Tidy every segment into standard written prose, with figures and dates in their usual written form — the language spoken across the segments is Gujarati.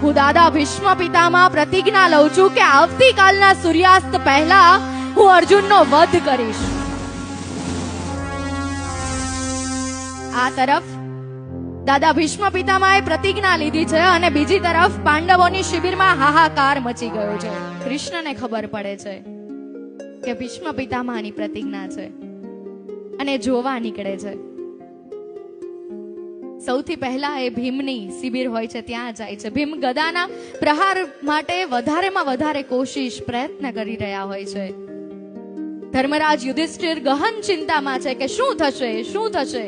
હું દાદા ભીષ્મ પિતામહ પ્રતિજ્ઞા લઉં છું કે આવતીકાલના સૂર્યાસ્ત પહેલા હું અર્જુનનો વધ કરીશ. આ તરફ દાદા ભીષ્મ પિતામહે પ્રતિજ્ઞા લીધી છે અને બીજી તરફ પાંડવોની શિબિરમાં હાહાકાર મચી ગયો છે. કૃષ્ણને ખબર પડે છે કે ભીષ્મ પિતામહની પ્રતિજ્ઞા છે અને જોવા નીકળે છે. સૌથી પહેલા એ ભીમની શિબિર હોય છે ત્યાં જાય છે. ભીમ ગદાના પ્રહાર માટે વધારેમાં વધારે કોશિશ પ્રયત્ન કરી રહ્યા હોય છે. ધર્મરાજ યુધિષ્ઠિર ગહન ચિંતામાં છે કે શું થશે.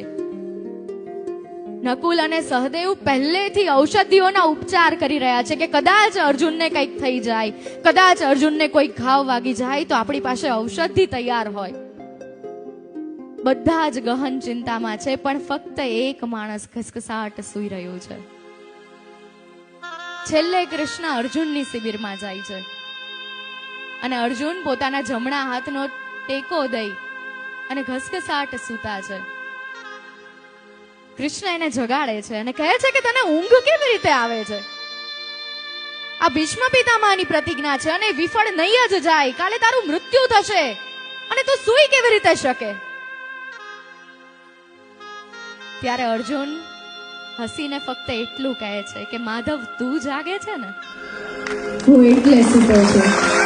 નકુલ અને સહદેવ પહેલેથી ઔષધિઓના ઉપચાર કરી રહ્યા છે કે કદાચ અર્જુનને કંઈક થઈ જાય, કદાચ અર્જુનને કોઈ ઘાવ વાગી જાય તો આપણી પાસે ઔષધિ તૈયાર હોય. બધા જ ગહન ચિંતામાં છે, પણ ફક્ત એક માણસ ખસખસાટ સૂઈ રહ્યો છે. છેલ્લે કૃષ્ણ અર્જુનની શિબિરમાં જાય છે અને અર્જુન પોતાના જમણા હાથનો ટેકો દઈ અને ઘસઘસાટ સૂતા છે. કૃષ્ણ એને જગાડે છે અને કહે છે કે તને ઊંઘ કેવી રીતે આવે છે? આ ભીષ્મ પિતામહની પ્રતિજ્ઞા છે અને વિફળ નહીં જ જાય. કાલે તારું મૃત્યુ થશે અને તું સૂઈ કેવી રીતે શકે? ત્યારે અર્જુન હસીને ફક્ત એટલું કહે છે કે માધવ તું જાગે છે ને, હું એટલે સૂતો છું.